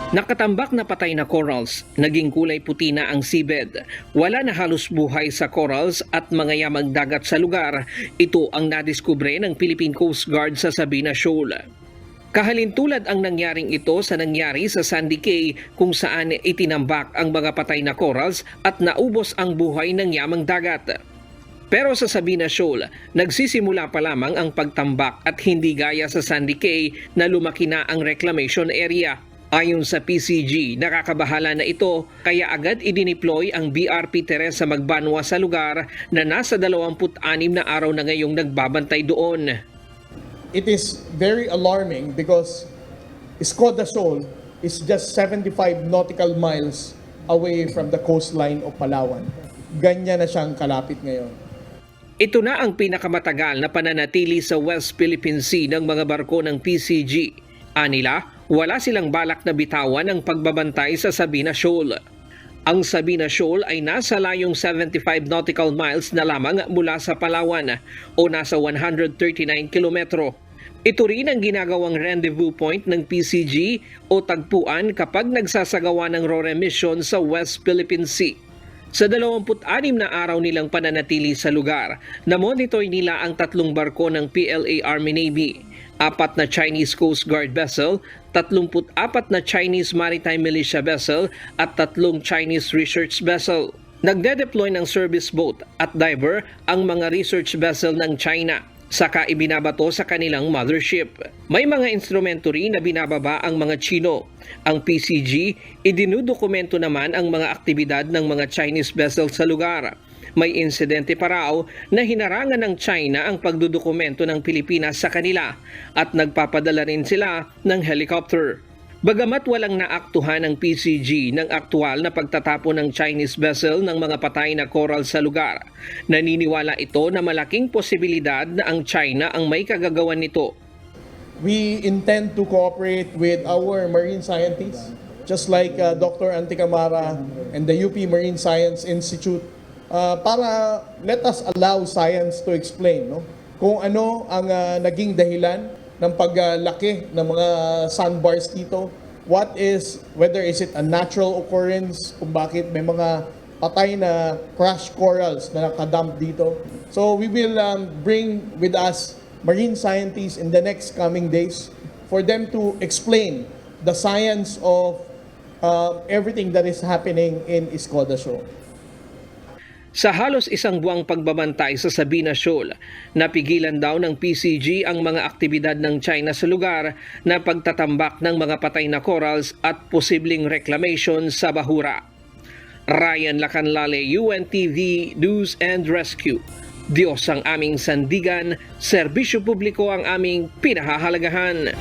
Nakatambak na patay na corals, naging kulay puti na ang seabed. Wala na halos buhay sa corals at mga yamang dagat sa lugar. Ito ang nadiskubre ng Philippine Coast Guard sa Sabina Shoal. Kahalintulad ang nangyaring ito sa nangyari sa Sandy Cay kung saan itinambak ang mga patay na corals at naubos ang buhay ng yamang dagat. Pero sa Sabina Shoal, nagsisimula pa lamang ang pagtambak at hindi gaya sa Sandy Cay na lumaki na ang reclamation area. Ayon sa PCG, nakakabahala na ito kaya agad idineploy ang BRP Teresa Magbanwa sa lugar na nasa 26 na araw na ngayong nagbabantay doon. It is very alarming because Escoda Shoal is just 75 nautical miles away from the coastline of Palawan. Ganyan na siyang kalapit ngayon. Ito na ang pinakamatagal na pananatili sa West Philippine Sea ng mga barko ng PCG. Anila, wala silang balak na bitawan ang pagbabantay sa Sabina Shoal. Ang Sabina Shoal ay nasa layong 75 nautical miles na lamang mula sa Palawan o nasa 139 kilometro. Ito rin ang ginagawang rendezvous point ng PCG o tagpuan kapag nagsasagawa ng RORE mission sa West Philippine Sea. Sa 26 na araw nilang pananatili sa lugar, namonitor nila ang 3 barko ng PLA Army Navy, 4 na Chinese Coast Guard vessel, 34 na Chinese Maritime Militia vessel at 3 Chinese research vessel. Nagde-deploy ng service boat at diver ang mga research vessel ng China, saka ibinabato sa kanilang mothership. May mga instrumento rin na binababa ang mga Chino. Ang PCG, idinudokumento naman ang mga aktibidad ng mga Chinese vessel sa lugar. May insidente pa raw na hinarangan ng China ang pagdudokumento ng Pilipinas sa kanila at nagpapadala rin sila ng helicopter. Bagamat walang naaktuhan ng PCG ng aktual na pagtatapon ng Chinese vessel ng mga patay na coral sa lugar, naniniwala ito na malaking posibilidad na ang China ang may kagagawan nito. We intend to cooperate with our marine scientists, just like Dr. Anticamara and the UP Marine Science Institute, para let us allow science to explain kung ano ang naging dahilan ng paglaki ng mga sandbars dito. Whether is it a natural occurrence, kung bakit may mga patay na crash corals na nakadump dito. So we will bring with us marine scientists in the next coming days for them to explain the science of everything that is happening in Escoda Shoal. Sa halos isang buwang pagbabantay sa Sabina Shoal, napigilan daw ng PCG ang mga aktibidad ng China sa lugar na pagtatambak ng mga patay na corals at posibleng reclamation sa bahura. Ryan Lacanlale, UNTV News and Rescue. Diyos ang aming sandigan, serbisyo publiko ang aming pinahahalagahan.